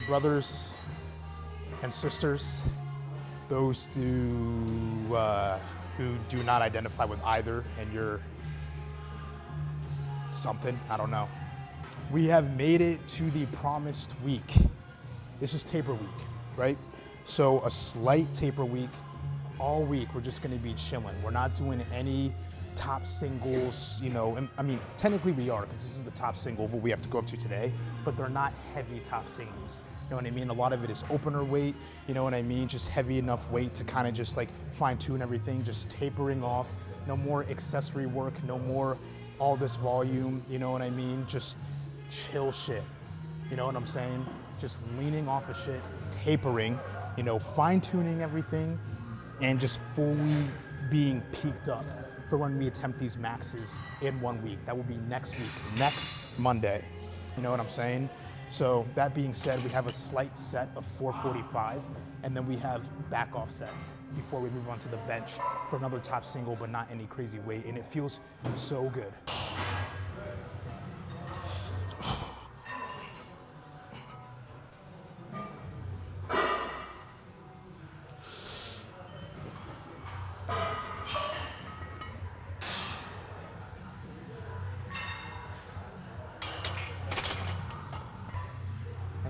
brothers and sisters, those who do not identify with either, and you're something, I don't know. We have made it to the promised week. This is taper week, right? So a slight taper week. All week, we're just gonna be chilling. We're not doing any top singles, you know, I mean, technically we are, because this is the top single of what we have to go up to today, but they're not heavy top singles. You know what I mean? A lot of it is opener weight, you know what I mean? Just heavy enough weight to kind of just like fine tune everything, just tapering off. No more accessory work, no more all this volume, you know what I mean? Just chill shit, you know what I'm saying? Just leaning off of shit, tapering, you know, fine tuning everything, and just fully being peaked up for when we attempt these maxes in 1 week. That will be next week, next Monday. You know what I'm saying? So that being said, we have a slight set of 445, and then we have back off sets before we move on to the bench for another top single, but not any crazy weight, and it feels so good.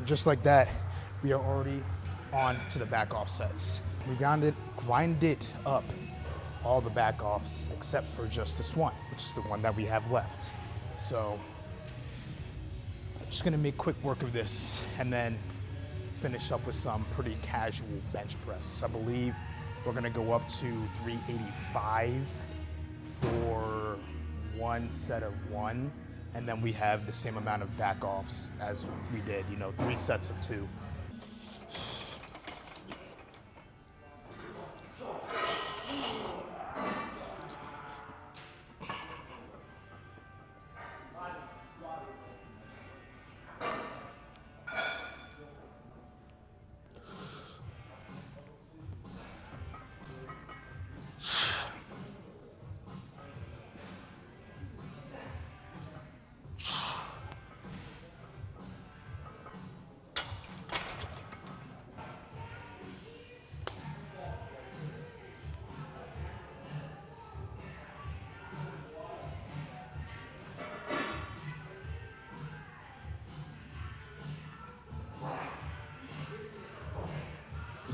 Just like that, we are already on to the back off sets. We grinded up all the back offs except for just this one, which is the one that we have left. So I'm just gonna make quick work of this and then finish up with some pretty casual bench press. I believe we're gonna go up to 385 for one set of one. And then we have the same amount of back offs as we did, you know, 3 sets of 2.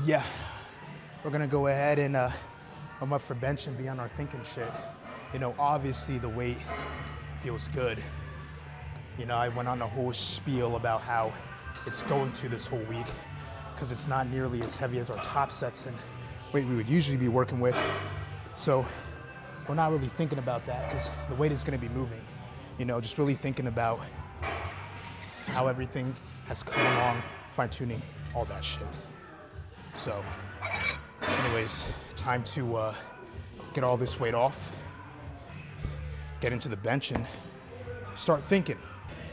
Yeah, we're gonna go ahead and I'm up for bench and be on our thinking shit. You know, obviously the weight feels good. You know, I went on a whole spiel about how it's going to this whole week because it's not nearly as heavy as our top sets and weight we would usually be working with. So we're not really thinking about that because the weight is gonna be moving. You know, just really thinking about how everything has come along, fine tuning, all that shit. So, anyways, time to get all this weight off, get into the bench and start thinking.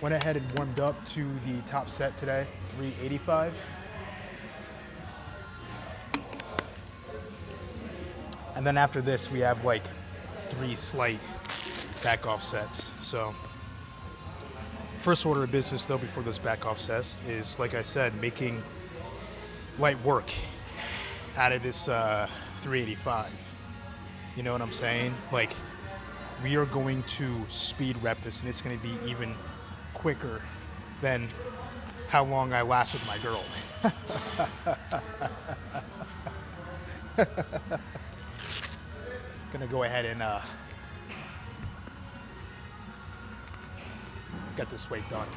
Went ahead and warmed up to the top set today, 385. And then after this, we have like 3 slight back off sets. So, first order of business though, before those back off sets is, like I said, making light work out of this 385. You know what I'm saying? Like, we are going to speed rep this, and it's going to be even quicker than how long I last with my girl. Gonna go ahead and get this weight done.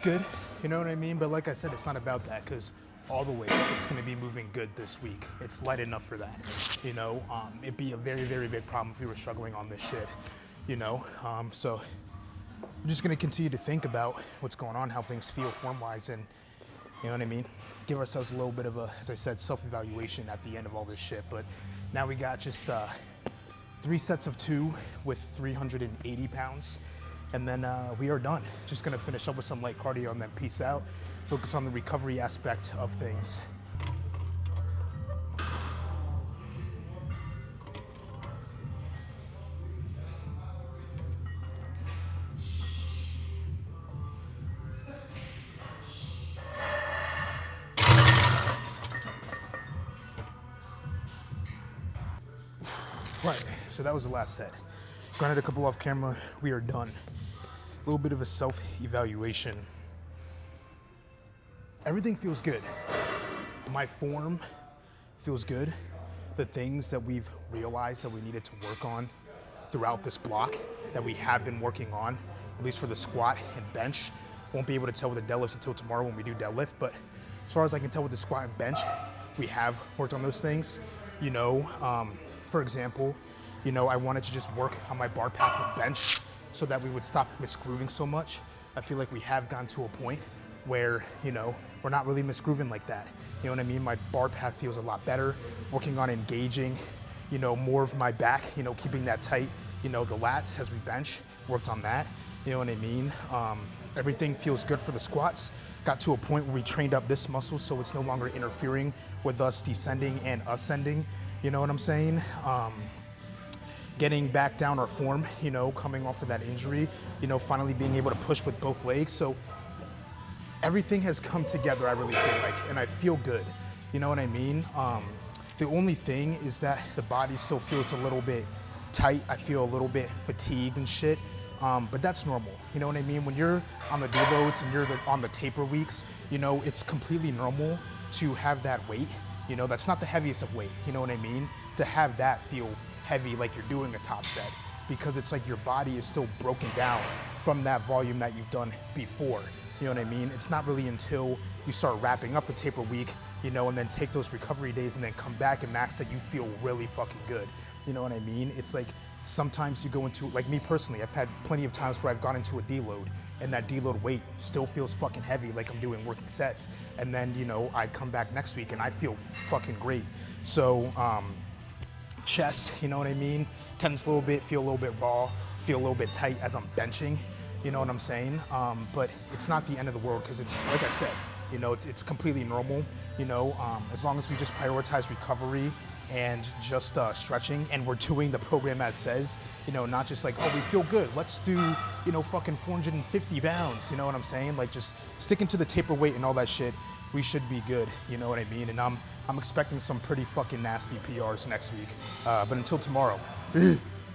Good, you know what I mean? But like I said, it's not about that because all the weight is going to be moving good this week. It's light enough for that, you know? It'd be a very, very big problem if we were struggling on this shit, you know? So I'm just going to continue to think about what's going on, how things feel form-wise, and you know what I mean? Give ourselves a little bit of a, as I said, self-evaluation at the end of all this shit. But now we got just 3 sets of 2 with 380 pounds. And then we are done. Just gonna finish up with some light cardio and then peace out. Focus on the recovery aspect of things. Right, so that was the last set. Grinded a couple off camera, we are done. A little bit of a self-evaluation. Everything feels good. My form feels good. The things that we've realized that we needed to work on throughout this block that we have been working on, at least for the squat and bench. Won't be able to tell with the deadlifts until tomorrow when we do deadlift, but as far as I can tell with the squat and bench, we have worked on those things. You know, for example, you know, I wanted to just work on my bar path with bench so that we would stop misgrooving so much. I feel like we have gotten to a point where, you know, we're not really misgrooving like that. You know what I mean? My bar path feels a lot better. Working on engaging, you know, more of my back, you know, keeping that tight, you know, the lats as we bench, worked on that. You know what I mean? Everything feels good for the squats. Got to a point where we trained up this muscle so it's no longer interfering with us descending and ascending. You know what I'm saying? Getting back down our form, you know, coming off of that injury, you know, finally being able to push with both legs. So everything has come together, I really feel like, and I feel good. You know what I mean? The only thing is that the body still feels a little bit tight. I feel a little bit fatigued and shit, but that's normal. You know what I mean? When you're on the deloads and you're on the taper weeks, you know, it's completely normal to have that weight. You know, that's not the heaviest of weight, you know what I mean? To have that feel heavy like you're doing a top set, because it's like your body is still broken down from that volume that you've done before. You know what I mean? It's not really until you start wrapping up the taper week, you know, and then take those recovery days and then come back and max that you feel really fucking good. You know what I mean? It's like sometimes you go into, like me personally, I've had plenty of times where I've gone into a deload and that deload weight still feels fucking heavy like I'm doing working sets. And then, you know, I come back next week and I feel fucking great. So, chest, you know what I mean? Tense a little bit, feel a little bit raw, feel a little bit tight as I'm benching, you know what I'm saying? But it's not the end of the world because it's, like I said, you know, it's completely normal, you know, as long as we just prioritize recovery and just stretching, and we're doing the program as says, you know, not just like, oh, we feel good, let's do, you know, fucking 450 pounds, you know what I'm saying? Like just sticking to the taper weight and all that shit, we should be good, you know what I mean? And I'm expecting some pretty fucking nasty PRs next week, but until tomorrow.